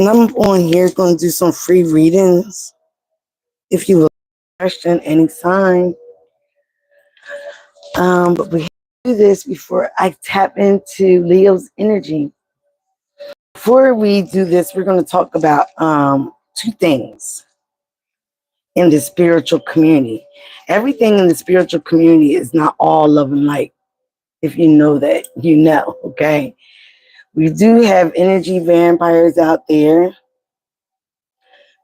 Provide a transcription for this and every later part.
And I'm on here going to do some free readings. If you have a question, any sign. But we have to do this before I tap into Leo's energy. Before we do this, we're going to talk about two things in the spiritual community. Everything in the spiritual community is not all love and light. If you know that, you know, okay? We do have energy vampires out there,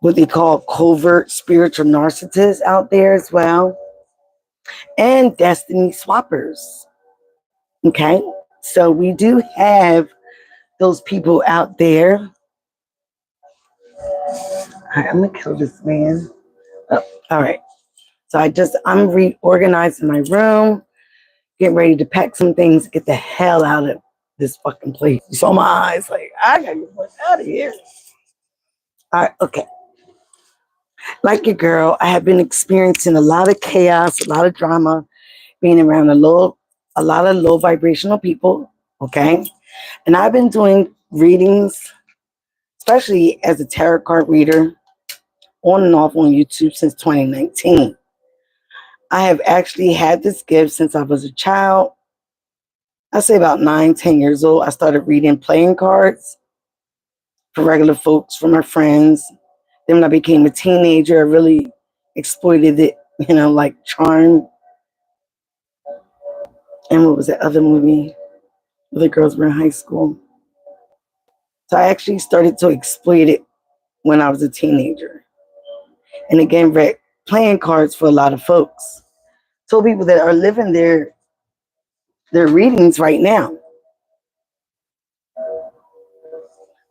what they call covert spiritual narcissists out there as well, and destiny swappers. Okay, so we do have those people out there. All right, I'm gonna kill this man. Oh, all right. So I'm reorganizing my room, getting ready to pack some things, get the hell out of this fucking place. You saw my eyes, like I gotta get out of here. All right, okay. Like your girl, I have been experiencing a lot of chaos, a lot of drama, being around a lot of low vibrational people. Okay, and I've been doing readings, especially as a tarot card reader, on and off on YouTube since 2019. I have actually had this gift since I was a child. I say about 9, 10 years old. I started reading playing cards for regular folks, for my friends. Then when I became a teenager, I really exploited it, like Charm. And what was that other movie where the girls were in high school? So I actually started to exploit it when I was a teenager. And again, read playing cards for a lot of folks. So people that are living their readings right now.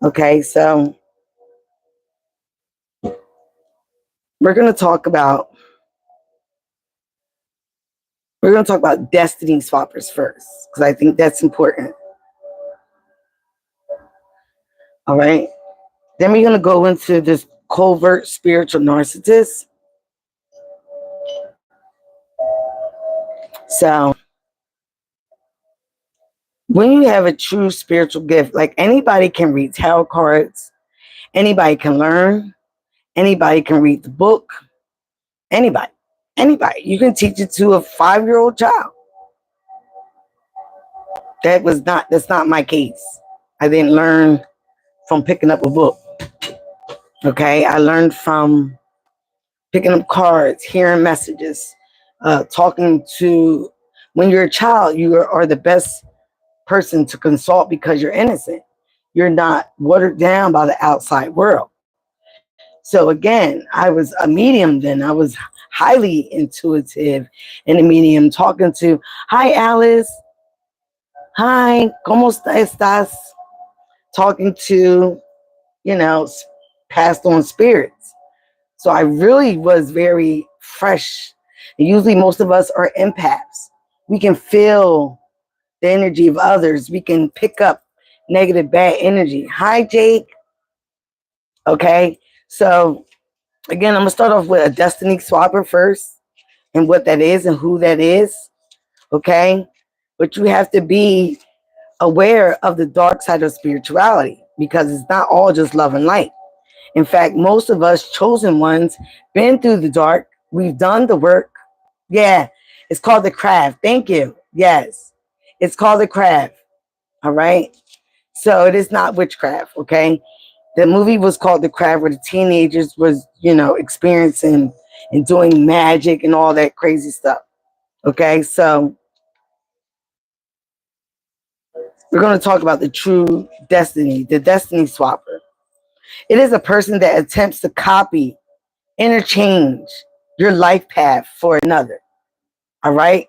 Okay, so we're gonna talk about destiny swappers first, because I think that's important. All right. Then we're gonna go into this covert spiritual narcissist. So when you have a true spiritual gift, like anybody can read tarot cards, anybody can learn, anybody can read the book, anybody. You can teach it to a 5-year-old child. That's not my case. I didn't learn from picking up a book. Okay, I learned from picking up cards, hearing messages, talking to. When you're a child, you are the best person to consult because you're innocent. You're not watered down by the outside world. So again, I was a medium then. I was highly intuitive in a medium, talking to, hi Alice, hi, ¿cómo estás? Talking to, you know, passed on spirits. So I really was very fresh. And usually most of us are empaths. We can feel the energy of others. We can pick up negative, bad energy. Hi, Jake. Okay. So again, I'm going to start off with a destiny swapper first and what that is and who that is. Okay. But you have to be aware of the dark side of spirituality, because it's not all just love and light. In fact, most of us chosen ones been through the dark. We've done the work. Yeah, it's called the craft. Thank you. Yes, it's called the craft. All right. So it is not witchcraft. Okay. The movie was called The Craft, where the teenagers was, experiencing and doing magic and all that crazy stuff. Okay. So we're going to talk about the true destiny, the destiny swapper. It is a person that attempts to copy, interchange your life path for another. All right.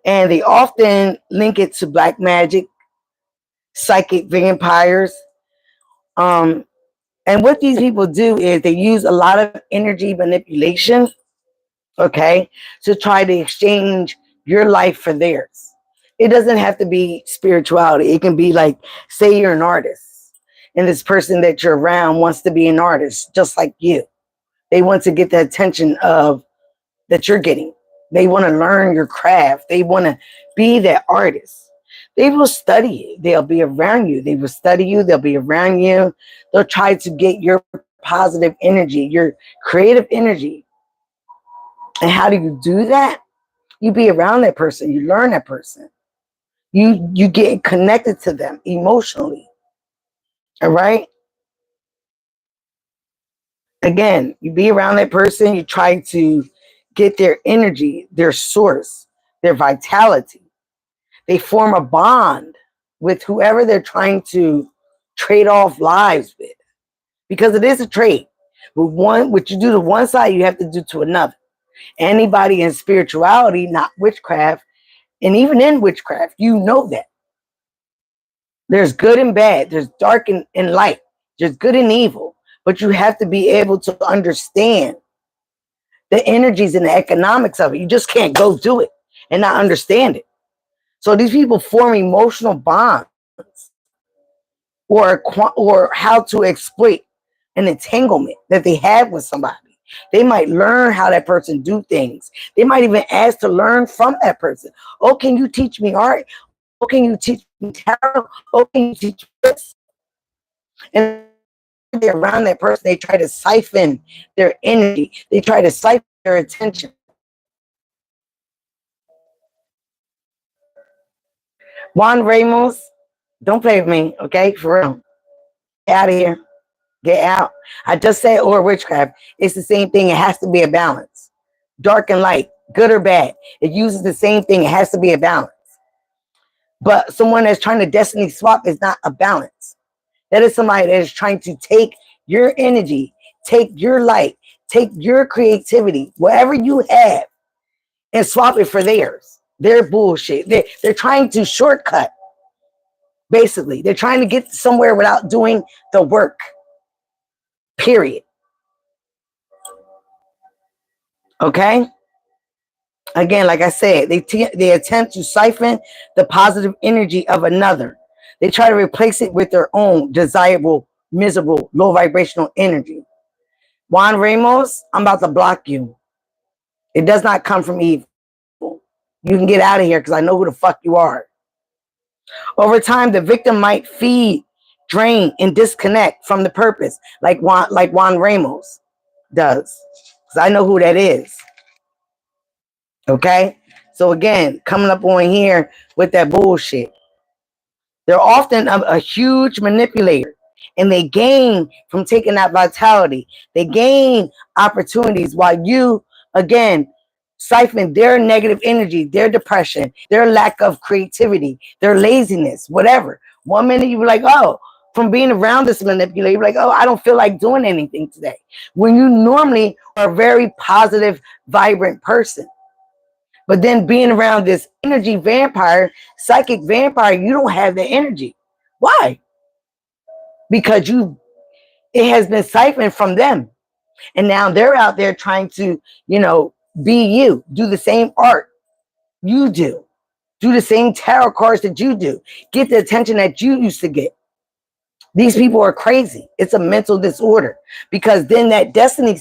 And they often link it to black magic, psychic vampires. And what these people do is they use a lot of energy manipulation, okay, to try to exchange your life for theirs. It doesn't have to be spirituality. It can be like, say you're an artist, and this person that you're around wants to be an artist just like you. They want to get the attention of that you're getting. They want to learn your craft. They want to be that artist. They will study it. They'll be around you. They will study you. They'll be around you. They'll try to get your positive energy, your creative energy. And how do you do that? You be around that person. You learn that person. You get connected to them emotionally. All right. Again, you be around that person. You try to get their energy, their source, their vitality. They form a bond with whoever they're trying to trade off lives with, because it is a trade. With one, what you do to one side, you have to do to another. Anybody in spirituality, not witchcraft, and even in witchcraft, you know that there's good and bad, there's dark and light, there's good and evil, but you have to be able to understand the energies and the economics of it. You just can't go do it and not understand it. So these people form emotional bonds, or how to exploit an entanglement that they have with somebody. They might learn how that person do things. They might even ask to learn from that person. Oh, can you teach me art? Oh, can you teach me tarot? Oh, can you teach me this? And they're around that person. They try to siphon their energy. They try to siphon their attention. Juan Ramos, don't play with me, okay? For real. Get out of here. Get out. I just said or witchcraft. It's the same thing. It has to be a balance. Dark and light, good or bad. It uses the same thing. It has to be a balance. But someone that's trying to destiny swap is not a balance. That is somebody that is trying to take your energy, take your light, take your creativity, whatever you have, and swap it for theirs. Their bullshit. They're trying to shortcut, basically. They're trying to get somewhere without doing the work. Period. Okay? Again, like I said, they attempt to siphon the positive energy of another. They try to replace it with their own desirable, miserable, low vibrational energy. Juan Ramos, I'm about to block you. It does not come from evil. You can get out of here because I know who the fuck you are. Over time, the victim might feed, drain, and disconnect from the purpose, like Juan Ramos does. Because I know who that is. Okay? So again, coming up on here with that bullshit. They're often a huge manipulator, and they gain from taking that vitality. They gain opportunities while you, again, siphon their negative energy, their depression, their lack of creativity, their laziness, whatever. One minute you be like, oh, from being around this manipulator, you're like, oh, I don't feel like doing anything today. When you normally are a very positive, vibrant person. But then being around this energy vampire, psychic vampire, you don't have the energy. Why? Because it has been siphoned from them. And now they're out there trying to, be you, do the same art you do the same tarot cards that you do, get the attention that you used to get. These people are crazy. It's a mental disorder, because then that destiny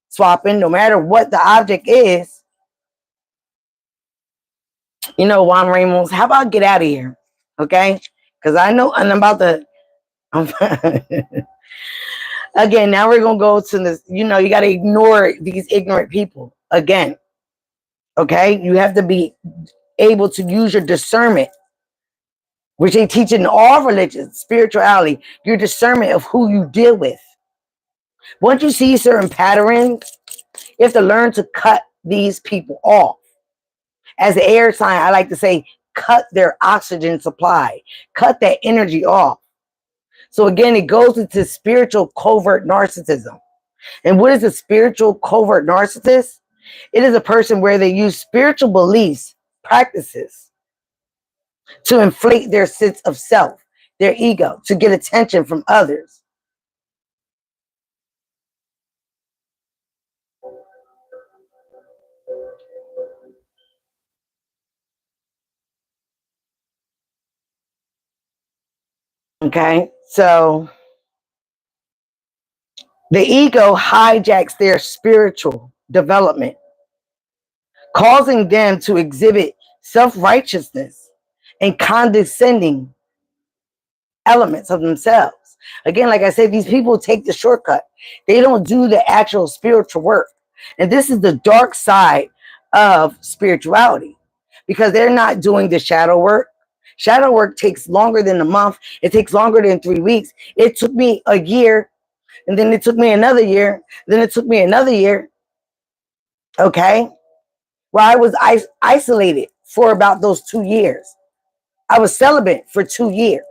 swapping, no matter what the object is, Juan Ramos, how about get out of here? Okay? Because I know, and I'm about to, again, now we're going to go to this, you got to ignore these ignorant people. Again, okay? You have to be able to use your discernment, which they teach in all religions, spirituality, your discernment of who you deal with. Once you see certain patterns, you have to learn to cut these people off. As an air sign, I like to say, cut their oxygen supply, cut that energy off. So again, it goes into spiritual covert narcissism. And what is a spiritual covert narcissist? It is a person where they use spiritual beliefs, practices, to inflate their sense of self, their ego, to get attention from others. Okay, so the ego hijacks their spiritual development, causing them to exhibit self-righteousness and condescending elements of themselves. Again, like I said, these people take the shortcut. They don't do the actual spiritual work. And this is the dark side of spirituality, because they're not doing the shadow work. Shadow work takes longer than a month. It takes longer than 3 weeks. It took me a year, and then it took me another year. Then it took me another year. Okay? Where I was isolated for about those 2 years. I was celibate for 2 years.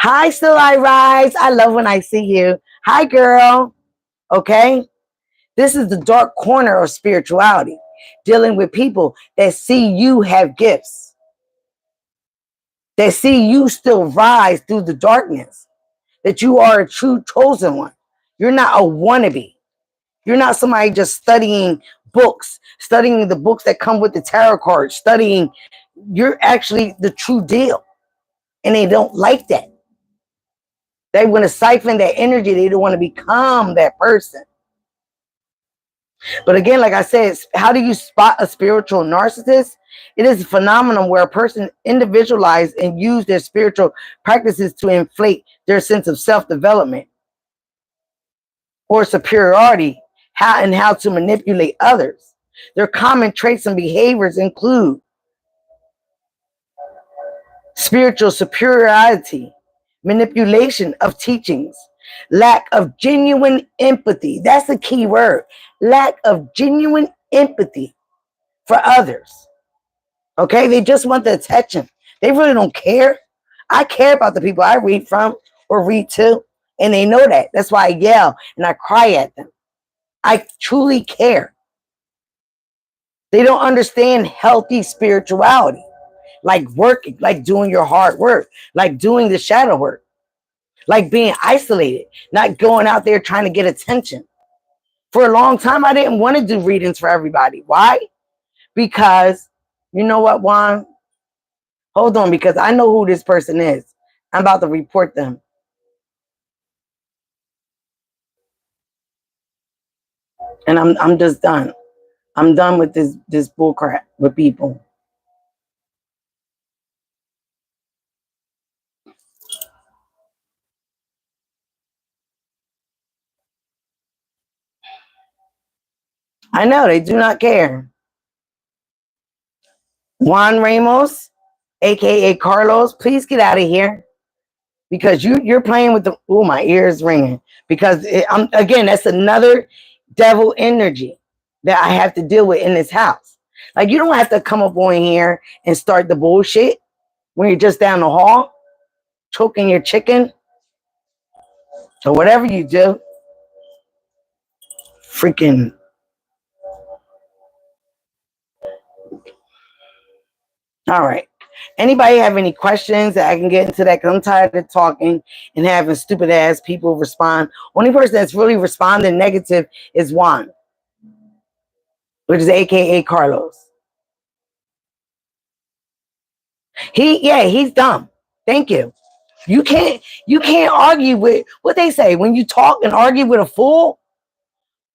Hi, Still I Rise. I love when I see you. Hi, girl. Okay? This is the dark corner of spirituality, dealing with people that see you have gifts, that see you still rise through the darkness, that you are a true chosen one. You're not a wannabe. You're not somebody just studying books, studying the books that come with the tarot cards, studying. You're actually the true deal. And they don't like that. They want to siphon that energy. They don't want to become that person. But again, like I said, how do you spot a spiritual narcissist? It is a phenomenon where a person individualize and use their spiritual practices to inflate their sense of self-development or superiority, how to manipulate others. Their common traits and behaviors include spiritual superiority, manipulation of teachings, lack of genuine empathy. That's the key word. Lack of genuine empathy for others. Okay? They just want the attention. They really don't care. I care about the people I read from or read to, and they know that. That's why I yell and I cry at them. I truly care. They don't understand healthy spirituality, like working, like doing your hard work, like doing the shadow work, like being isolated, not going out there trying to get attention. For a long time, I didn't want to do readings for everybody. Why? Because, you know what, Juan? Hold on, because I know who this person is. I'm about to report them. And I'm just done. I'm done with this bull crap with people. I know they do not care. Juan Ramos, aka Carlos, please get out of here, because you're playing with the. Oh, my ears ringing, because again, that's another devil energy that I have to deal with in this house. Like, you don't have to come up on here and start the bullshit when you're just down the hall choking your chicken or whatever you do. Freaking. All right. Anybody have any questions that I can get into that? Because I'm tired of talking and having stupid ass people respond. Only person that's really responding negative is Juan, which is aka Carlos. He's dumb. Thank you. You can't argue with what they say. When you talk and argue with a fool,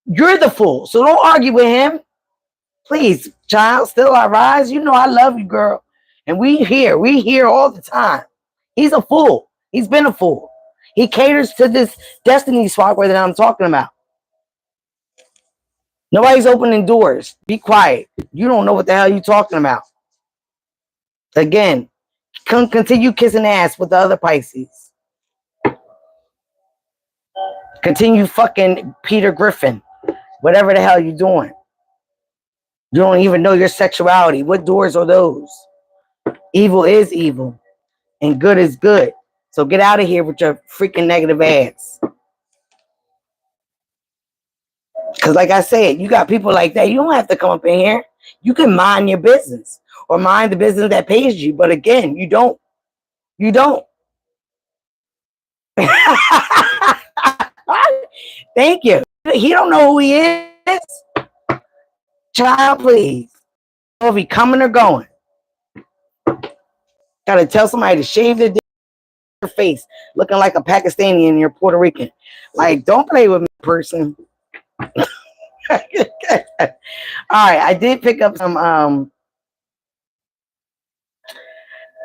you're the fool. So don't argue with him. Please, child, Still I Rise. You know I love you, girl. And we here all the time. He's a fool. He's been a fool. He caters to this destiny swapper that I'm talking about. Nobody's opening doors. Be quiet. You don't know what the hell you're talking about. Again, continue kissing ass with the other Pisces. Continue fucking Peter Griffin. Whatever the hell you're doing. You don't even know your sexuality. What doors are those? Evil is evil. And good is good. So get out of here with your freaking negative ass. Because like I said, you got people like that. You don't have to come up in here. You can mind your business. Or mind the business that pays you. But again, you don't. You don't. Thank you. He don't know who he is. Child, please. Or if he coming or going. Gotta tell somebody to shave their face, looking like a Pakistani and you're Puerto Rican. Like, don't play with me, person. All right, I did pick up some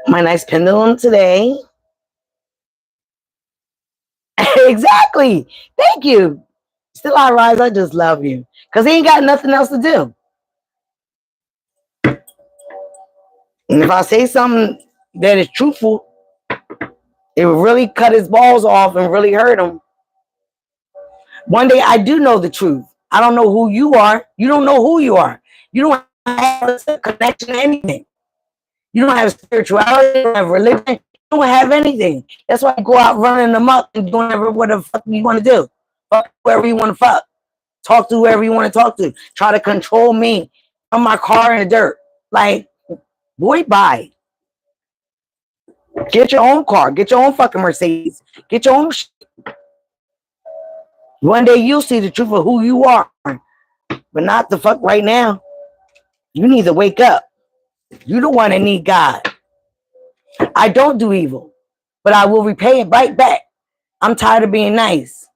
My nice pendulum today. Exactly. Thank you. Still I rise. I just love you. Because he ain't got nothing else to do. And if I say something that is truthful, it will really cut his balls off and really hurt him. One day I do know the truth. I don't know who you are. You don't know who you are. You don't have a connection to anything. You don't have spirituality. You don't have religion. You don't have anything. That's why you go out running amok and doing whatever the fuck you want to do. Fuck whoever you want to fuck. Talk to whoever you want to talk to. Try to control me from my car in the dirt. Like, boy, bye. Get your own car. Get your own fucking Mercedes. Get your own shit. One day you'll see the truth of who you are. But not the fuck right now. You need to wake up. You the one that need God. I don't do evil, but I will repay it right back. I'm tired of being nice.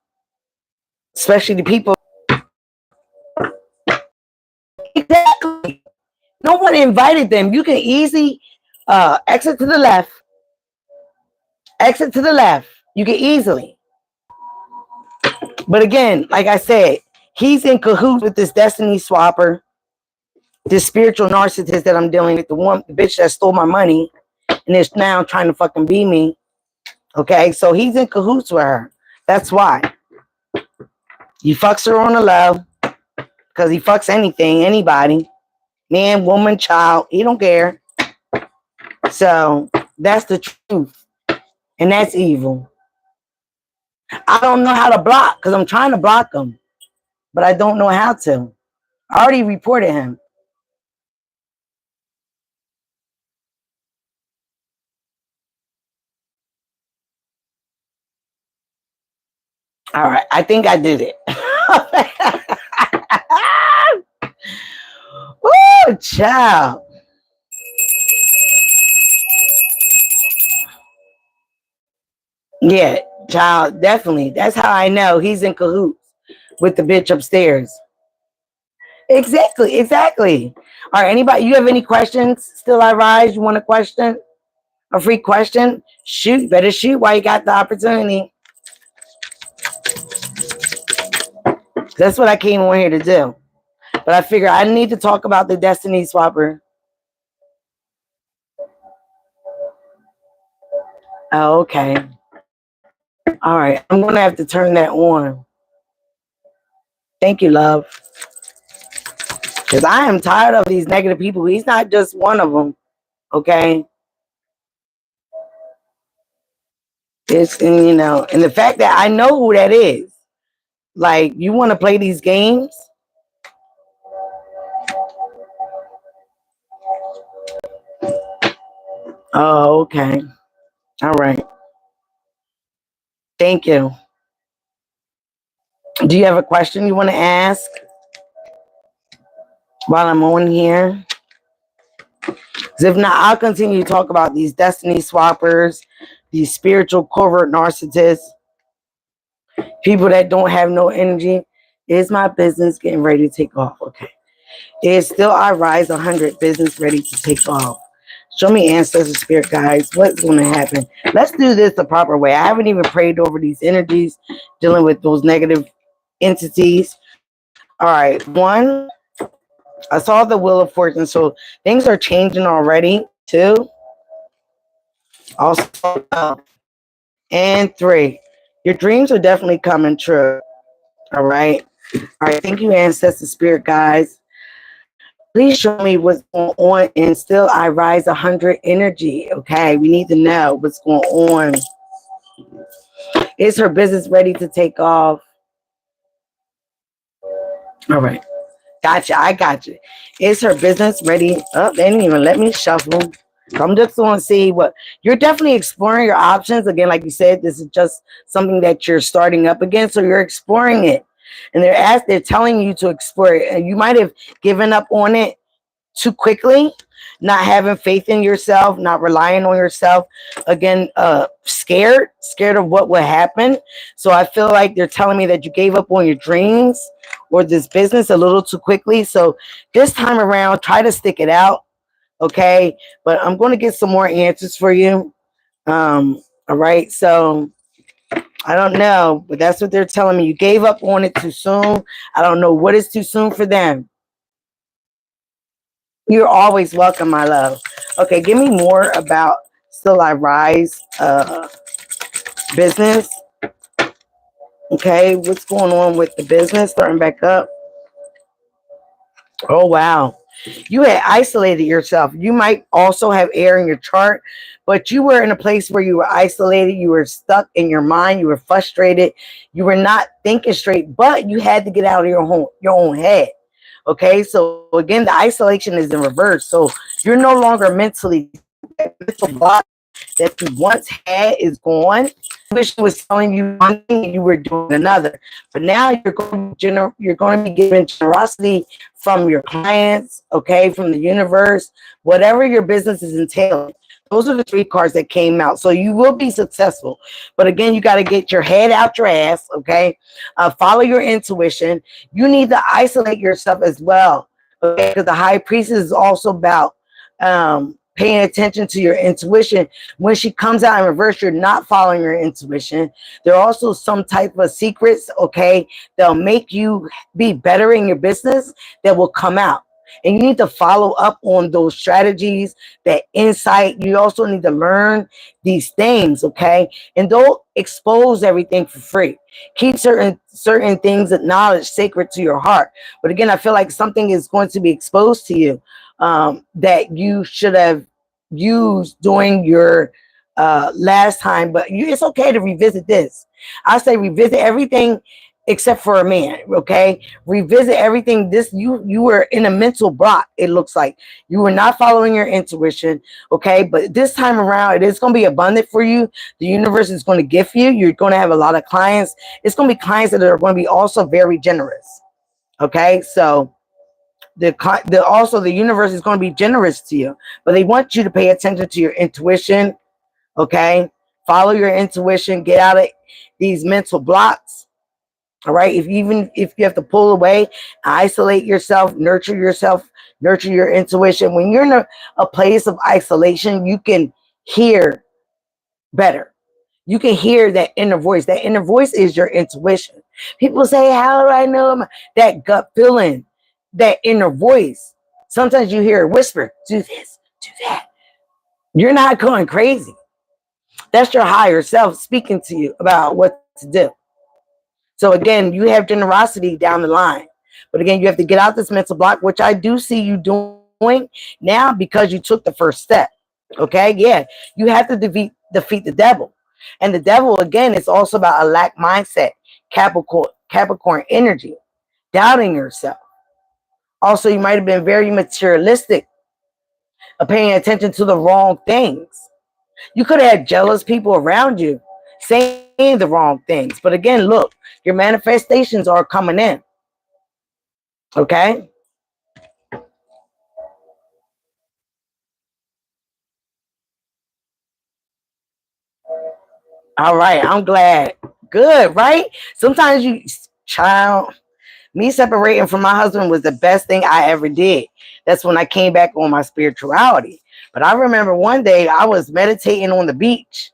Especially the people. Exactly. No one invited them. You can easily exit to the left. Exit to the left. You can easily. But again, like I said, he's in cahoots with this destiny swapper, this spiritual narcissist that I'm dealing with, the bitch that stole my money and is now trying to fucking be me. Okay, so he's in cahoots with her. That's why. He fucks her on the low because he fucks anything, anybody, man, woman, child. He don't care. So that's the truth, and that's evil. I don't know how to block because I'm trying to block him, but I don't know how to. I already reported him. All right, I think I did it. Oh, child. Yeah, child, definitely. That's how I know he's in cahoots with the bitch upstairs. Exactly, exactly. All right, anybody, you have any questions? Still I rise? You want a question? A free question? Shoot, better shoot while you got the opportunity. That's what I came on here to do. But I figure I need to talk about the Destiny Swapper. Oh, okay. All right. I'm going to have to turn that on. Thank you, love. Because I am tired of these negative people. He's not just one of them. Okay. It's, and, you know, and the fact that I know who that is. Like, you want to play these games? Oh, okay. All right. Thank you. Do you have a question you want to ask while I'm on here? Because if not, I'll continue to talk about these destiny swappers, these spiritual covert narcissists, people that don't have no energy. Is my business getting ready to take off? Okay. Is still I rise 100 business ready to take off? Show me ancestors, spirit guides. What's going to happen? Let's do this the proper way. I haven't even prayed over these energies, dealing with those negative entities. All right. One, I saw the Wheel of Fortune. So things are changing already. Two, also, and three, your dreams are definitely coming true. All right. All right. Thank you, ancestor spirit guys. Please show me what's going on and still I rise 100 energy. Okay. We need to know what's going on. Is her business ready to take off? All right. Gotcha. I got you. Is her business ready? Oh, they didn't even let me shuffle. I'm just going to see what you're definitely exploring your options. Again, like you said, this is just something that you're starting up again. So you're exploring it. And they're telling you to explore it. And you might have given up on it too quickly, not having faith in yourself, not relying on yourself. Again, scared of what will happen. So I feel like they're telling me that you gave up on your dreams or this business a little too quickly. So this time around, try to stick it out. Okay, but I'm going to get some more answers for you. All right, so I don't know, but that's what they're telling me. You gave up on it too soon. I don't know what is too soon for them. You're always welcome, my love. Okay, give me more about Still I Rise business. Okay, what's going on with the business? Starting back up. Oh, wow. You had isolated yourself. You might also have air in your chart, but you were in a place where you were isolated. You were stuck in your mind. You were frustrated. You were not thinking straight, but you had to get out of your own head. Okay, so again, the isolation is in reverse. So you're no longer mentally mental block that you once had is gone. Intuition was telling you one thing and you were doing another. But now you're going to be given generosity from your clients, okay, from the universe, whatever your business is entailing. Those are the three cards that came out. So you will be successful. But again, you got to get your head out your ass, okay? Follow your intuition. You need to isolate yourself as well, okay? Because the high priestess is also about paying attention to your intuition. When she comes out in reverse, you're not following your intuition. There are also some type of secrets, okay, that'll make you be better in your business that will come out. And you need to follow up on those strategies, that insight. You also need to learn these things, okay? And don't expose everything for free. Keep certain things of knowledge sacred to your heart. But again, I feel like something is going to be exposed to you that you should have used during your last time. But it's okay to revisit this. I say revisit everything except for a man. Okay, revisit everything. This you were in a mental block. It looks like you were not following your intuition. Okay, but this time around, it is going to be abundant for you. The universe is going to gift you. You're going to have a lot of clients. It's going to be clients that are going to be also very generous. Okay, so the universe is going to be generous to you, but they want you to pay attention to your intuition. Okay, follow your intuition, get out of these mental blocks. All right, if you have to pull away, isolate yourself, nurture your intuition. When you're in a place of isolation, you can hear better. You can hear that inner voice. That inner voice is your intuition. People say, how do I know? That gut feeling, that inner voice. Sometimes you hear a whisper, do this, do that. You're not going crazy. That's your higher self speaking to you about what to do. So again, you have generosity down the line. But again, you have to get out this mental block, which I do see you doing now because you took the first step. Okay, yeah, you have to defeat the devil. And the devil, again, is also about a lack mindset, Capricorn energy, doubting yourself. Also, you might have been very materialistic, paying attention to the wrong things. You could have had jealous people around you saying the wrong things. But again, look, your manifestations are coming in. Okay? All right, I'm glad. Good, right? Sometimes child, me separating from my husband was the best thing I ever did. That's when I came back on my spirituality. But I remember one day I was meditating on the beach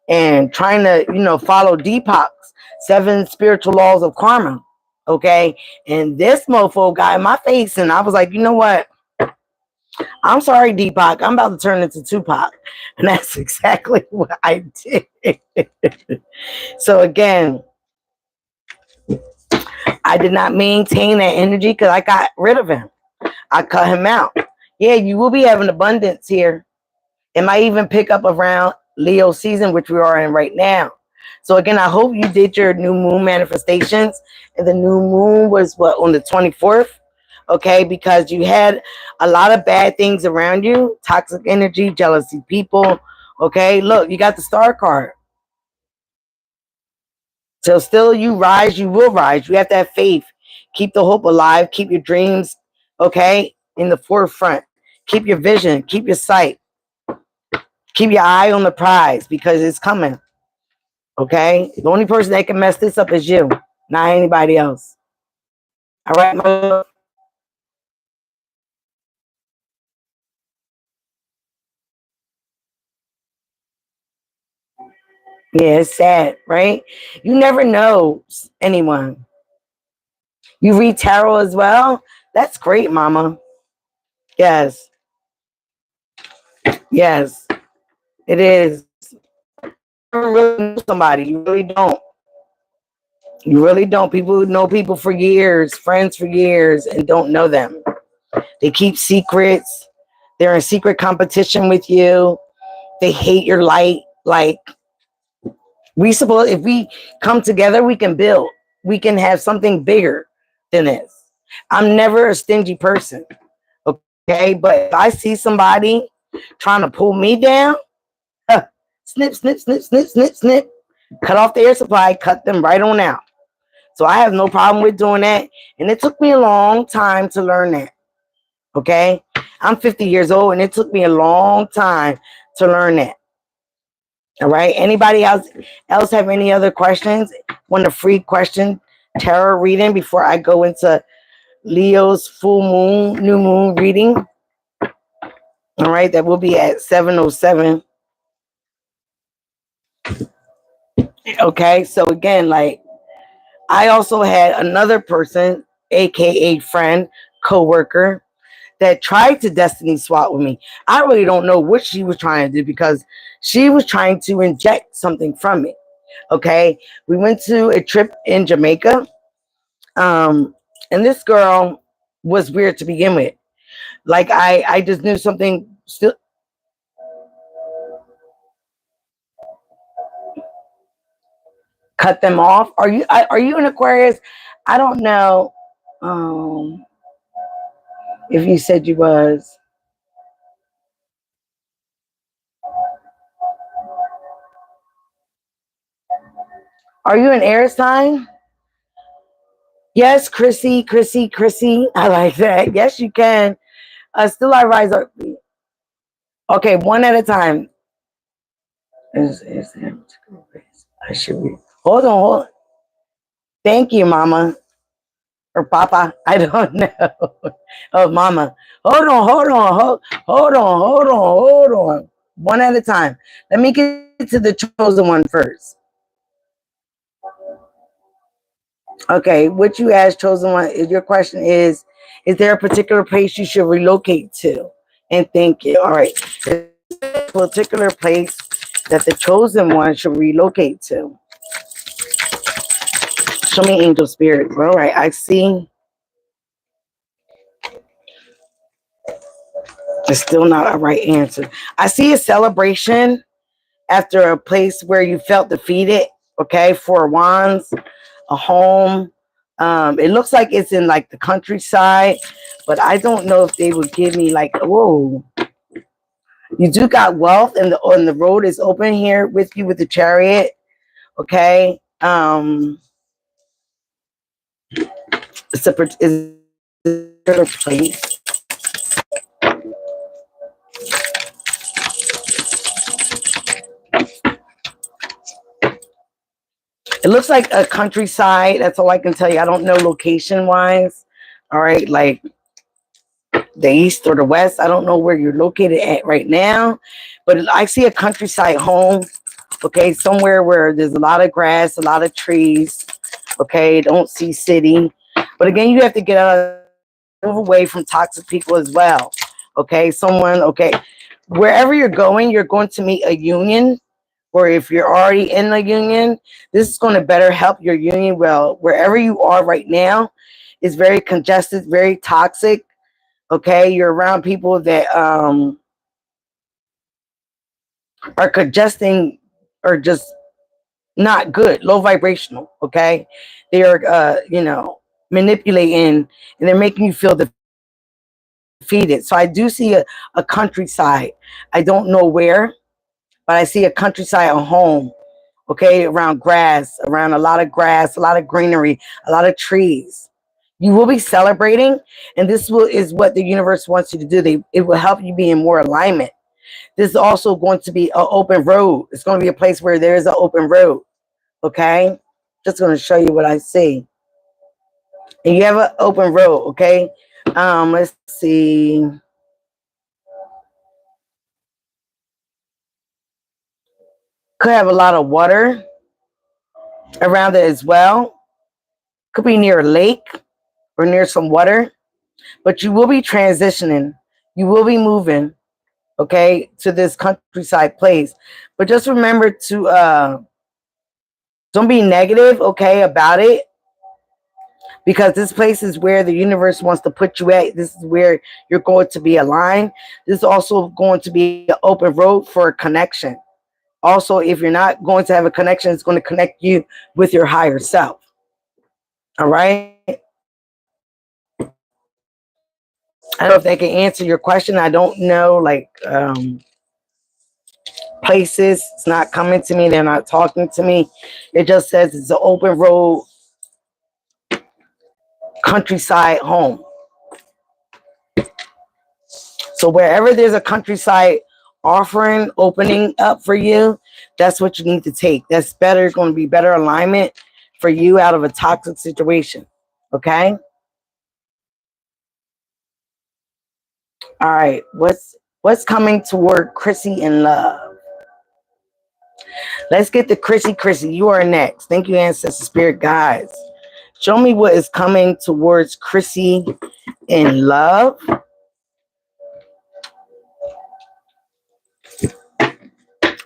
and trying to, follow Deepak's 7 spiritual laws of karma. Okay. And this mofo got in my face, and I was like, you know what? I'm sorry, Deepak. I'm about to turn into Tupac. And that's exactly what I did. So again, I did not maintain that energy because I got rid of him. I cut him out. Yeah, you will be having abundance here. It might even pick up around Leo season, which we are in right now. So again, I hope you did your new moon manifestations. And the new moon was what, on the 24th? Okay, because you had a lot of bad things around you, toxic energy, jealousy people. Okay, look, you got the star card. So still you rise, you will rise. You have to have faith. Keep the hope alive. Keep your dreams, okay, in the forefront. Keep your vision. Keep your sight. Keep your eye on the prize because it's coming. Okay? The only person that can mess this up is you, not anybody else. All right, my love? Yeah, it's sad, right? You never know anyone. You read tarot as well? That's great, mama. Yes. Yes, it is. You really know somebody. You really don't. You really don't. People who know people for years, friends for years, and don't know them. They keep secrets. They're in secret competition with you. They hate your light. Like, we suppose if we come together, we can build. We can have something bigger than this. I'm never a stingy person. Okay. But if I see somebody trying to pull me down, snip, snip, snip, snip, snip, snip, cut off the air supply, cut them right on out. So I have no problem with doing that. And it took me a long time to learn that. Okay. I'm 50 years old and it took me a long time to learn that. All right. Anybody else have any other questions? Want a free question tarot reading before I go into Leo's full moon, new moon reading? All right. That will be at 7:07. Okay. So again, like, I also had another person, aka friend, co-worker, that tried to destiny swap with me. I really don't know what she was trying to do because she was trying to inject something from me. Okay. We went to a trip in Jamaica. Um, and this girl was weird to begin with. Like, I just knew something still. Cut them off. Are you an Aquarius? I don't know. Um, if you said you was. Are you an air sign? Yes, Chrissy, Chrissy, Chrissy. I like that. Yes, you can. Still I rise up. Okay, one at a time. Is I should be. Hold on, hold on. Thank you, Mama. Or Papa. I don't know. Oh, Mama. Hold on. One at a time. Let me get to the chosen one first. Okay, what you asked, chosen one, is your question is there a particular place you should relocate to? And thank you. All right. A particular place that the chosen one should relocate to. Show me angel spirit. All right, I see. It's still not a right answer. I see a celebration after a place where you felt defeated. Okay, Four Wands, a home. It looks like it's in like the countryside, but I don't know if they would give me like, whoa. You do got wealth, and the road is open here with you with the chariot. Okay. It's a place. It looks like a countryside. That's all I can tell you. I don't know location wise. All right, like the east or the west. I don't know where you're located at right now, but I see a countryside home. Okay, somewhere where there's a lot of grass, a lot of trees. Okay, don't see city. But again, you have to get move away from toxic people as well. Okay, someone, okay, wherever you're going to meet a union, or if you're already in the union, this is going to better help your union. Well, wherever you are right now is very congested, very toxic. Okay, you're around people that are congesting or just not good, low vibrational. Okay, they are manipulating, and they're making you feel defeated. So I do see a countryside. I don't know where, but I see a countryside, a home. Okay, around grass, around a lot of grass, a lot of greenery, a lot of trees. You will be celebrating, and is what the universe wants you to do. It will help you be in more alignment. This is also going to be an open road. It's going to be a place where there is an open road. Okay, just going to show you what I see. And you have an open road. Okay, let's see. Could have a lot of water around it as well. Could be near a lake or near some water. But you will be transitioning. You will be moving, okay, to this countryside place. But just remember to don't be negative, okay, about it, because this place is where the universe wants to put you at. This is where you're going to be aligned. This is also going to be an open road for a connection. Also, if you're not going to have a connection, it's going to connect you with your higher self. All right. I don't know if they can answer your question. I don't know, like, places. It's not coming to me. They're not talking to me. It just says it's an open road, countryside home. So wherever there's a countryside offering opening up for you, that's what you need to take. That's better, going to be better alignment for you out of a toxic situation. Okay. All right. What's coming toward Chrissy in love? Let's get to Chrissy. You are next. Thank you, ancestor spirit guides. Show me what is coming towards Chrissy in love.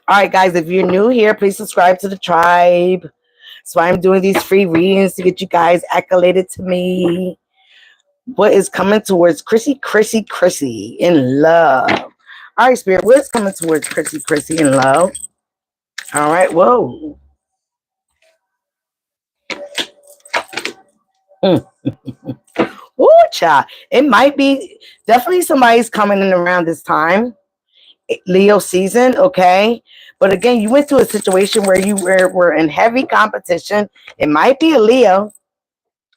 All right, guys, if you're new here, please subscribe to the tribe. That's why I'm doing these free readings, to get you guys accoladed to me. What is coming towards Chrissy in love? All right, Spirit, what is coming towards Chrissy in love? All right, whoa. Ooh, child. It might be definitely somebody's coming in around this time. Leo season, okay? But again, you went through a situation where you were in heavy competition. It might be a Leo,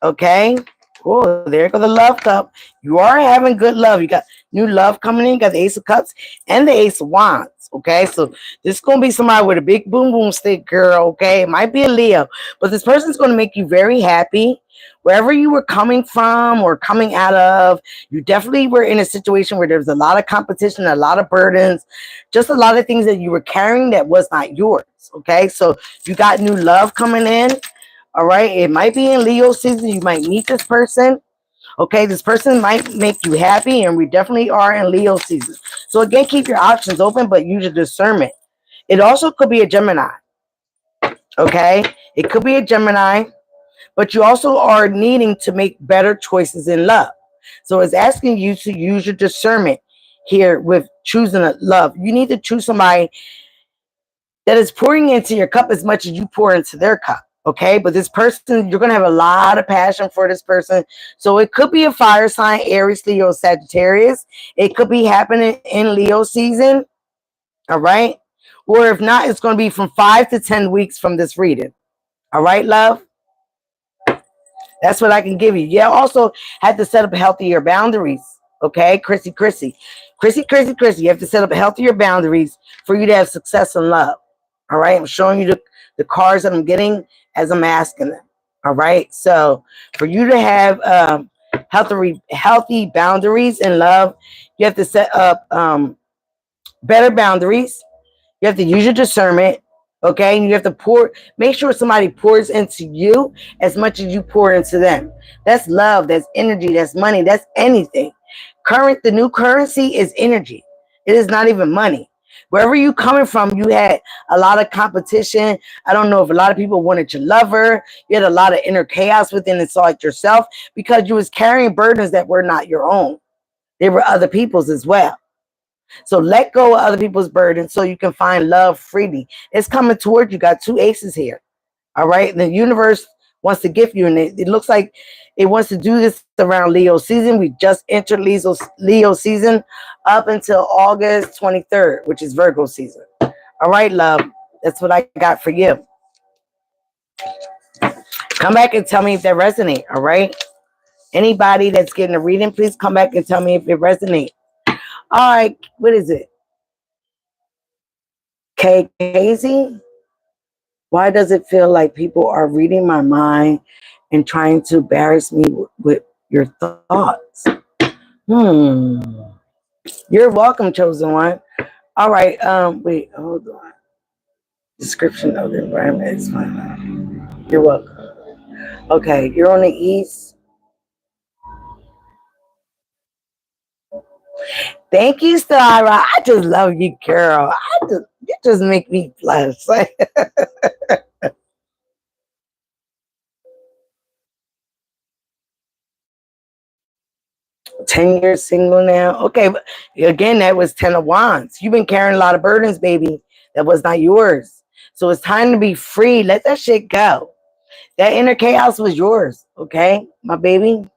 okay? Oh, there goes the love cup. You are having good love. You got new love coming in. You got the Ace of Cups and the Ace of Wands. Okay, so this is gonna be somebody with a big boom boom stick, girl. Okay, it might be a Leo, but this person's gonna make you very happy. Wherever you were coming from or coming out of, you definitely were in a situation where there was a lot of competition, a lot of burdens, just a lot of things that you were carrying that was not yours. Okay, so you got new love coming in. All right, it might be in Leo season. You might meet this person. Okay, this person might make you happy, and we definitely are in Leo season. So again, keep your options open, but use your discernment. It also could be a Gemini. Okay, it could be a Gemini, but you also are needing to make better choices in love. So it's asking you to use your discernment here with choosing a love. You need to choose somebody that is pouring into your cup as much as you pour into their cup. Okay, but this person, you're going to have a lot of passion for this person. So it could be a fire sign, Aries, Leo, Sagittarius. It could be happening in Leo season. All right. Or if not, it's going to be from 5 to 10 weeks from this reading. All right, love. That's what I can give you. Yeah, also have to set up healthier boundaries. Okay, Chrissy. You have to set up healthier boundaries for you to have success in love. All right, I'm showing you the cards that I'm getting as I'm asking them. All right, so for you to have healthy boundaries in love, you have to set up better boundaries. You have to use your discernment. Okay, and you have to make sure somebody pours into you as much as you pour into them. That's love, that's energy, that's money, that's anything. The new currency is energy. It is not even money. Wherever you coming from, you had a lot of competition. I don't know if a lot of people wanted your lover. You had a lot of inner chaos within inside yourself because you was carrying burdens that were not your own. They were other people's as well. So let go of other people's burdens so you can find love freely. It's coming toward you. Got two aces here. All right. The universe wants to gift you, and it looks like it wants to do this around Leo season. We just entered Leo season up until August 23rd, which is Virgo season. All right, love. That's what I got for you. Come back and tell me if that resonates. All right. Anybody that's getting a reading, please come back and tell me if it resonates. All right. What is it? Casey? Why does it feel like people are reading my mind and trying to embarrass me with your thoughts? You're welcome, chosen one. All right. Wait, hold on. Description of the environment is fine. You're welcome. Okay, you're on the east. Thank you, Sarah. I just love you, girl. You just make me blush. 10 years single now. Okay, but again, that was 10 of wands. You've been carrying a lot of burdens, baby. That was not yours. So it's time to be free. Let that shit go. That inner chaos was yours. Okay, my baby. All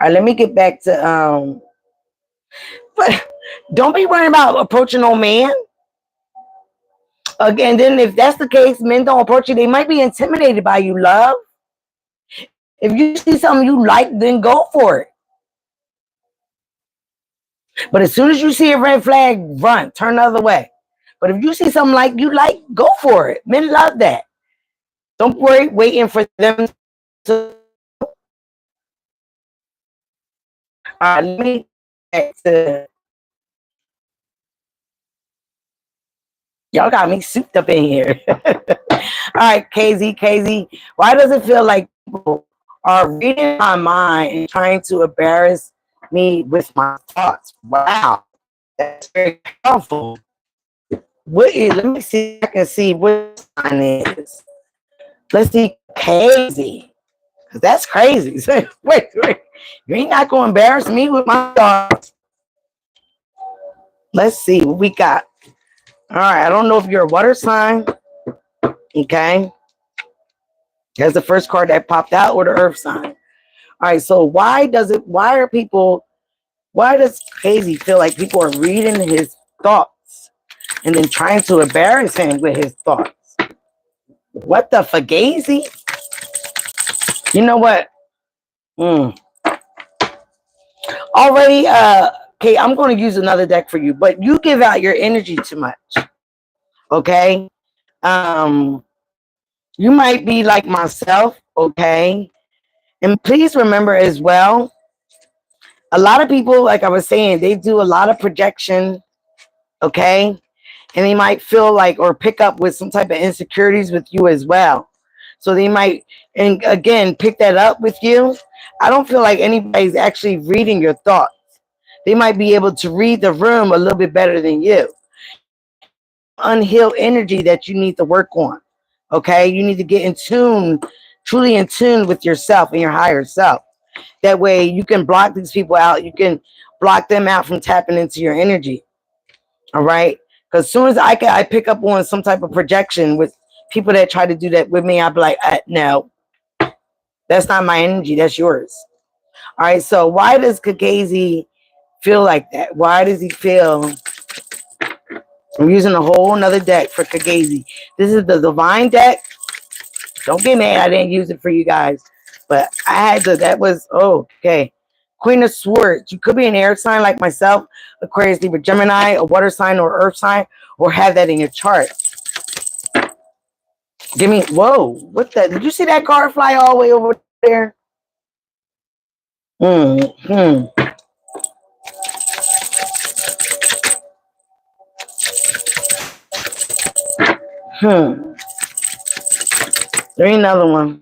right, let me get back to but don't be worrying about approaching old man. Again, then if that's the case, men don't approach you. They might be intimidated by you, love. If you see something you like, then go for it. But as soon as you see a red flag, run, turn the other way. But if you see something like you like, go for it. Men love that. Don't worry waiting for them to. Let me back to. Y'all got me souped up in here. All right, KZ. Why does it feel like people are reading my mind and trying to embarrass me with my thoughts? Wow, that's very powerful. What is? Let me see if I can see what sign it is. Let's see, KZ. Cause that's crazy. Wait. You ain't not gonna embarrass me with my thoughts. Let's see what we got. All right, I don't know if you're a water sign. Okay. That's the first card that popped out, or the earth sign. All right, so why does Crazy feel like people are reading his thoughts and then trying to embarrass him with his thoughts? What the fugazi? You know what? Already, okay, I'm going to use another deck for you, but you give out your energy too much. Okay? You might be like myself, okay? And please remember as well, a lot of people, like I was saying, they do a lot of projection, okay? And they might feel like or pick up with some type of insecurities with you as well. So they might, and again, pick that up with you. I don't feel like anybody's actually reading your thoughts. They might be able to read the room a little bit better than you. Unhealed energy that you need to work on. Okay, you need to get in tune, truly in tune with yourself and your higher self. That way you can block these people out. You can block them out from tapping into your energy. All right. Because as soon as I pick up on some type of projection with people that try to do that with me, I'll be like, no, that's not my energy. That's yours. All right. So why does Kagazi feel like that? Why does he feel? I'm using a whole nother deck for Kagazi. This is the divine deck. Don't get mad. I didn't use it for you guys. But I had to, that was, okay. Queen of Swords. You could be an air sign like myself, Aquarius, Libra, Gemini, a water sign or earth sign, or have that in your chart. Give me, whoa, what the, did you see that card fly all the way over there? Hmm. There ain't another one.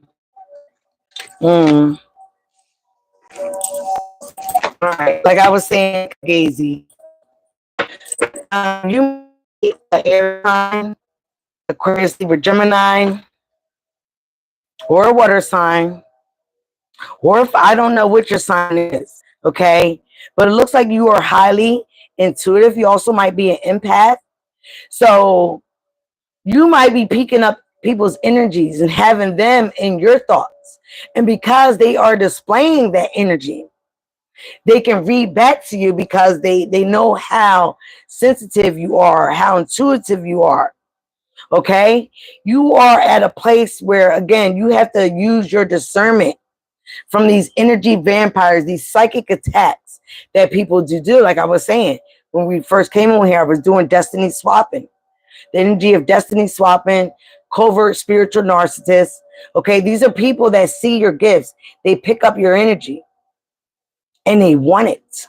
All right, like I was saying, Gazy. You an air sign, Aquarius, Libra, Gemini, or a water sign, or if I don't know what your sign is, okay? But it looks like you are highly intuitive. You also might be an empath. So you might be picking up people's energies and having them in your thoughts. And because they are displaying that energy, they can read back to you because they know how sensitive you are, how intuitive you are. Okay? You are at a place where, again, you have to use your discernment from these energy vampires, these psychic attacks that people do. Like I was saying, when we first came on here, I was doing destiny swapping. The energy of destiny swapping, covert spiritual narcissists. Okay, these are people that see your gifts. They pick up your energy and they want it.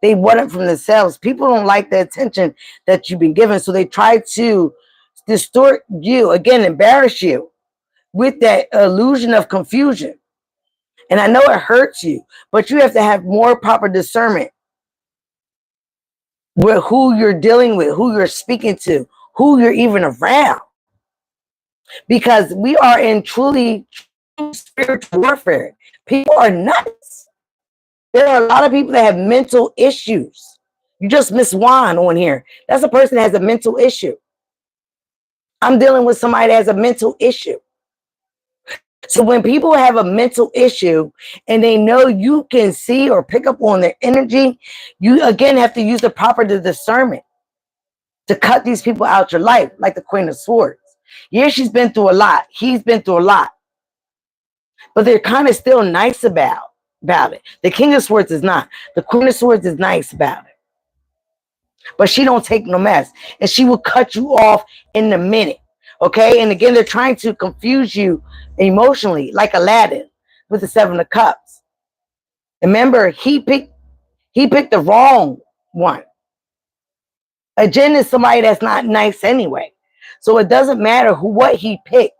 They want it from themselves. People don't like the attention that you've been given, so they try to distort you, again, embarrass you with that illusion of confusion. And I know it hurts you, but you have to have more proper discernment with who you're dealing with, who you're speaking to, who you're even around. Because we are in truly spiritual warfare. People are nuts. There are a lot of people that have mental issues. You just miss Juan on here. That's a person that has a mental issue. I'm dealing with somebody that has a mental issue. So when people have a mental issue and they know you can see or pick up on their energy, you again have to use the proper discernment to cut these people out your life, like the Queen of Swords. Yeah, she's been through a lot. He's been through a lot. But they're kind of still nice about it. The King of Swords is not. The Queen of Swords is nice about it. But she don't take no mess. And she will cut you off in a minute. Okay? And again, they're trying to confuse you emotionally, like Aladdin with the Seven of Cups. Remember, he picked the wrong one. A jinn is somebody that's not nice anyway. So it doesn't matter what he picked.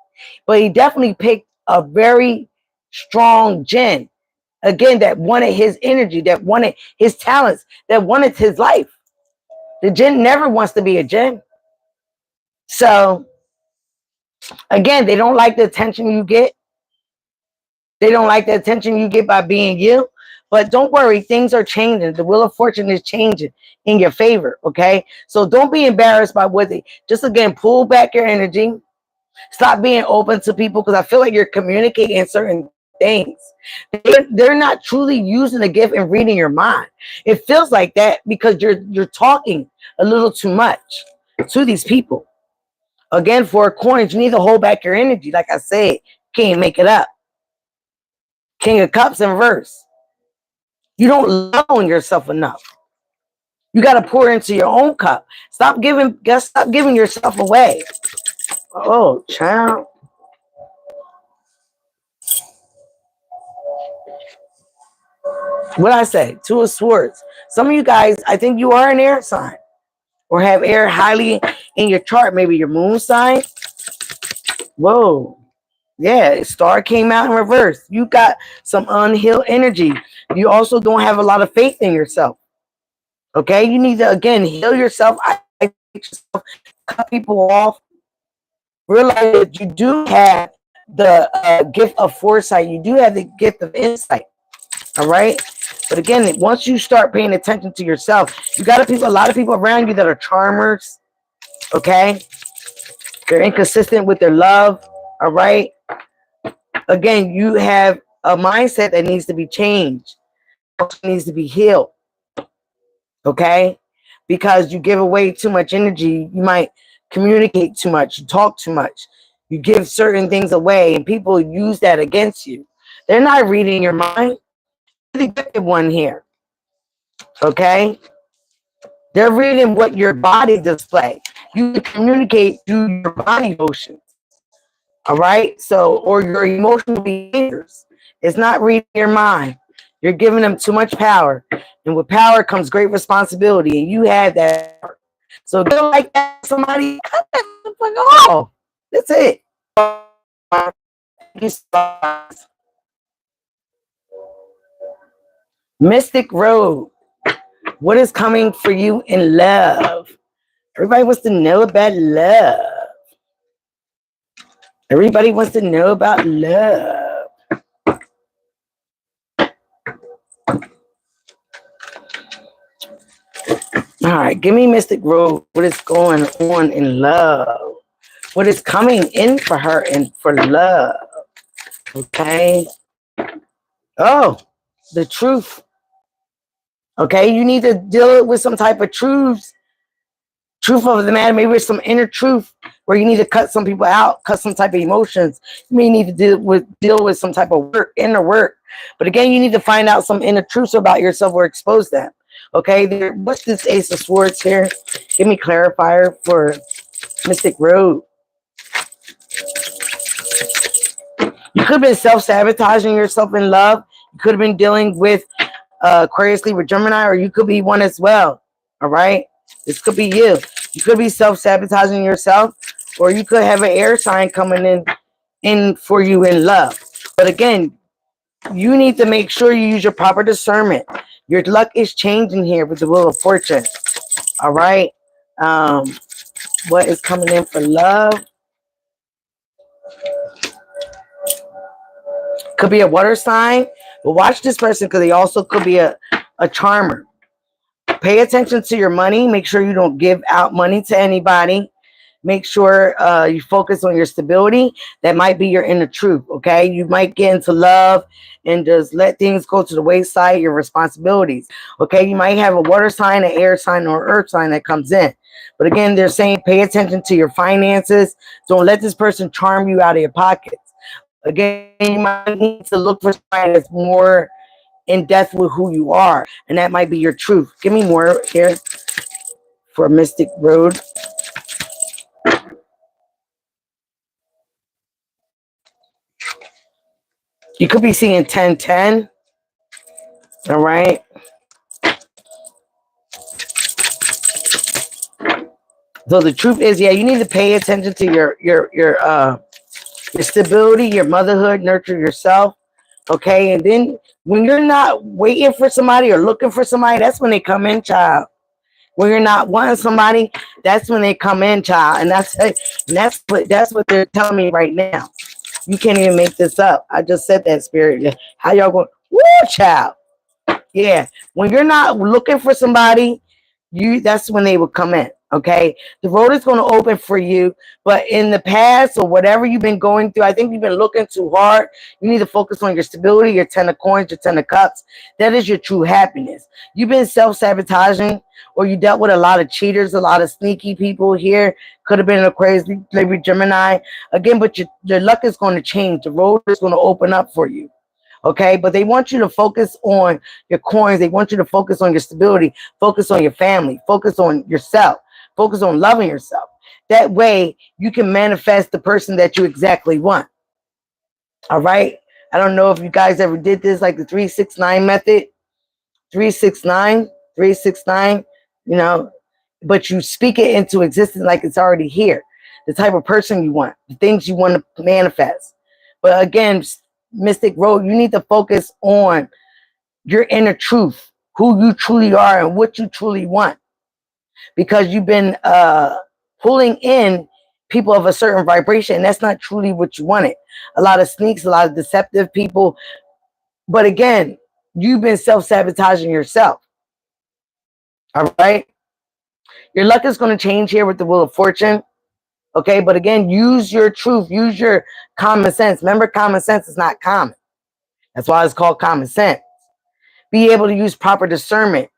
But he definitely picked a very strong jinn. Again, that wanted his energy, that wanted his talents, that wanted his life. The jinn never wants to be a jinn. So, again, they don't like the attention you get. They don't like the attention you get by being you. But don't worry, things are changing. The wheel of fortune is changing in your favor, okay? So don't be embarrassed by what they... Just, again, pull back your energy. Stop being open to people, because I feel like you're communicating certain things. They're not truly using the gift and reading your mind. It feels like that because you're talking a little too much to these people. Again, for coins, you need to hold back your energy. Like I said, can't make it up. King of Cups in reverse. You don't love on yourself enough. You got to pour into your own cup. Stop giving yourself away. Oh, child. What I say? Two of Swords. Some of you guys, I think you are an air sign or have air highly in your chart. Maybe your moon sign. Whoa. Yeah, star came out in reverse. You got some unhealed energy. You also don't have a lot of faith in yourself. Okay? You need to, again, heal yourself. Cut people off. Realize that you do have the gift of foresight. You do have the gift of insight. All right? But again, once you start paying attention to yourself, you got a lot of people around you that are charmers. Okay? They're inconsistent with their love. All right? Again, you have a mindset that needs to be changed. Needs to be healed. Okay? Because you give away too much energy. You might communicate too much. You talk too much. You give certain things away, and people use that against you. They're not reading your mind. The good one here. Okay? They're reading what your body display. You communicate through your body motions. All right? So, or your emotional behaviors. It's not reading your mind. You're giving them too much power. And with power comes great responsibility. And you have that power. So if you don't like that, somebody, cut that motherfucker off. That's it. Mystic Road. What is coming for you in love? Everybody wants to know about love. Everybody wants to know about love. All right, give me Mystic Road. What is going on in love? What is coming in for her and for love? Okay. Oh, the truth. Okay, you need to deal with some type of truth of the matter, maybe with some inner truth where you need to cut some people out, cut some type of emotions. You may need to deal with some type of work, inner work. But again, you need to find out some inner truths about yourself or expose them. Okay, what's this Ace of Swords here? Give me clarifier for Mystic Road. You could have been self-sabotaging yourself in love. You could have been dealing with Aquarius, Libra, Gemini, or you could be one as well. All right? This could be you. You could be self-sabotaging yourself, or you could have an air sign coming in for you in love. But again, you need to make sure you use your proper discernment. Your luck is changing here with the Wheel of Fortune. All right. What is coming in for love? Could be a water sign. But watch this person, because they also could be a charmer. Pay attention to your money. Make sure you don't give out money to anybody. Make sure you focus on your stability. That might be your inner truth, okay? You might get into love and just let things go to the wayside, your responsibilities, okay? You might have a water sign, an air sign, or earth sign that comes in. But again, they're saying pay attention to your finances. Don't let this person charm you out of your pockets. Again, you might need to look for somebody that's more in depth with who you are, and that might be your truth. Give me more here for Mystic Road. You could be seeing 1010. All right. So the truth is, yeah, you need to pay attention to your stability, your motherhood, nurture yourself. Okay. And then when you're not waiting for somebody or looking for somebody, that's when they come in, child. When you're not wanting somebody, that's when they come in, child. And that's what they're telling me right now. You can't even make this up. I just said that, Spirit. How y'all going? Woo, child. Yeah. When you're not looking for somebody, that's when they will come in. Okay. The road is going to open for you. But in the past or whatever you've been going through, I think you've been looking too hard. You need to focus on your stability, your 10 of coins, your 10 of cups. That is your true happiness. You've been self-sabotaging, or you dealt with a lot of cheaters, a lot of sneaky people here. Could have been a crazy Libra, Gemini. Again, but your luck is going to change. The road is going to open up for you. Okay, but they want you to focus on your coins. They want you to focus on your stability, focus on your family, focus on yourself, focus on loving yourself. That way you can manifest the person that you exactly want. All right. I don't know if you guys ever did this, like the 369 method. 369, 369, you know, but you speak it into existence like it's already here. The type of person you want, the things you want to manifest. But again, Mystic Road, you need to focus on your inner truth, who you truly are and what you truly want. Because you've been pulling in people of a certain vibration, and that's not truly what you wanted. A lot of sneaks, a lot of deceptive people. But again, you've been self-sabotaging yourself. All right? Your luck is going to change here with the Wheel of Fortune. Okay, but again, use your truth, use your common sense. Remember, common sense is not common. That's why it's called common sense. Be able to use proper discernment.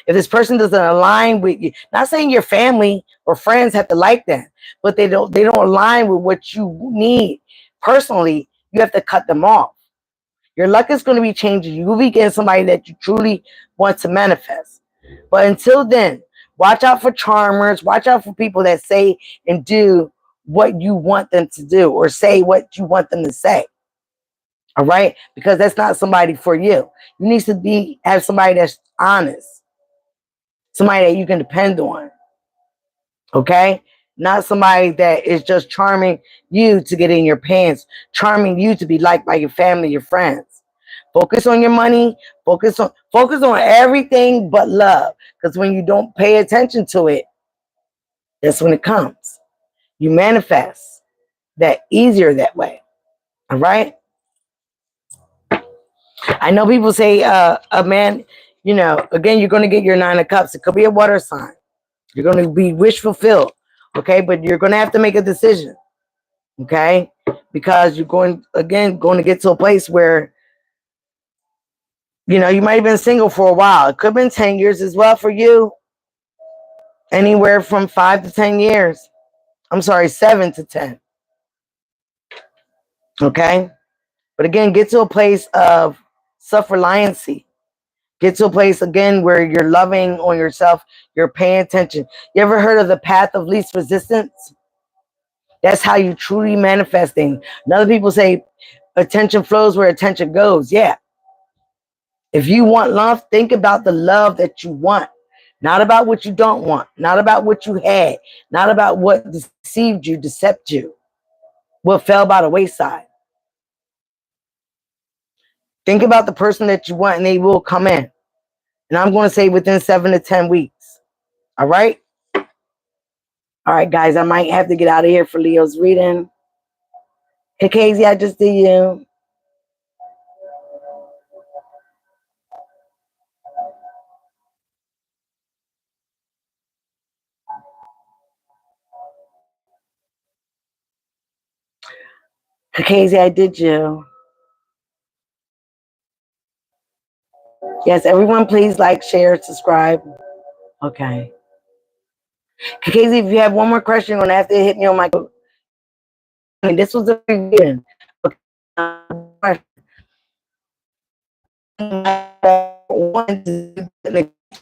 If this person doesn't align with you, not saying your family or friends have to like them, but they don't align with what you need personally, you have to cut them off. Your luck is going to be changing. You will be getting somebody that you truly want to manifest. But until then, watch out for charmers. Watch out for people that say and do what you want them to do, or say what you want them to say. All right? Because that's not somebody for you. You need to have somebody that's honest. Somebody that you can depend on. Okay? Not somebody that is just charming you to get in your pants, charming you to be liked by your family, your friends. Focus on your money. Focus on everything but love. Because when you don't pay attention to it, that's when it comes. You manifest that easier that way. All right? I know people say, a man, you know, again, you're going to get your 9 of cups. It could be a water sign. You're going to be wish fulfilled. Okay? But you're going to have to make a decision. Okay? Because you're going to get to a place where, you know, you might have been single for a while. It could have been 10 years as well for you. Anywhere from 5 to 10 years. I'm sorry, 7 to 10. Okay? But again, get to a place of self-reliancy. Get to a place, again, where you're loving on yourself. You're paying attention. You ever heard of the path of least resistance? That's how you truly manifesting. Other people say attention flows where attention goes. Yeah. If you want love, think about the love that you want. Not about what you don't want. Not about what you had. Not about what deceived you, deceived you. What fell by the wayside. Think about the person that you want and they will come in. And I'm going to say within 7 to 10 weeks. All right? All right, guys, I might have to get out of here for Leo's reading. Hey, Casey, I just did you. Casey, I did you. Yes, everyone, please like, share, subscribe. Okay. Casey, if you have one more question, you're going to have to hit me on my... This was a reading. Okay.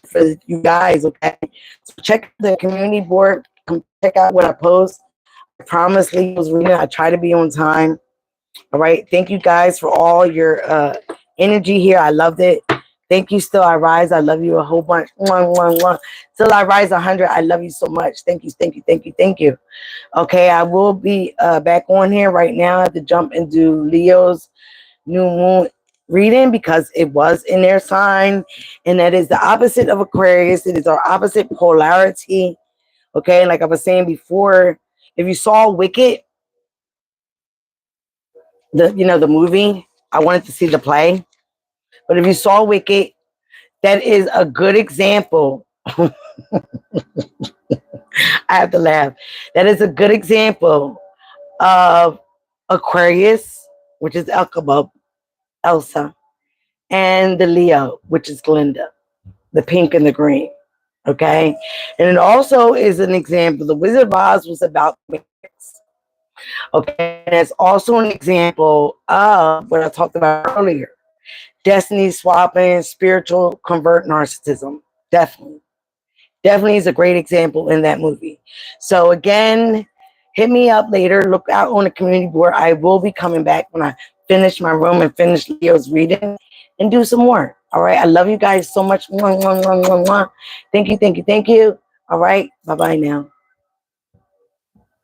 For you guys, okay? So check the community board. Come check out what I post. I promise Leo's reading. I try to be on time. All right. Thank you guys for all your energy here. I loved it. Thank you. Still I rise. I love you a whole bunch. Till I rise 100. I love you so much. Thank you. Thank you. Thank you. Thank you. Okay. I will be back on here right now. I have to jump and do Leo's new moon reading because it was in their sign, and that is the opposite of Aquarius. It is our opposite polarity. Okay. Like I was saying before, if you saw Wicked, the movie, I wanted to see the play. But if you saw Wicked, that is a good example. I have to laugh. That is a good example of Aquarius, which is Elsa, and the Leo, which is Glinda, the pink and the green. Okay. And it also is an example. The Wizard of Oz was about mix. Okay. And it's also an example of what I talked about earlier. Destiny swapping, spiritual convert narcissism. Definitely. Definitely is a great example in that movie. So again, hit me up later. Look out on the community board. I will be coming back when I finish my room and finish Leo's reading and do some more. All right. I love you guys so much. Thank you. Thank you. Thank you. All right. Bye-bye now.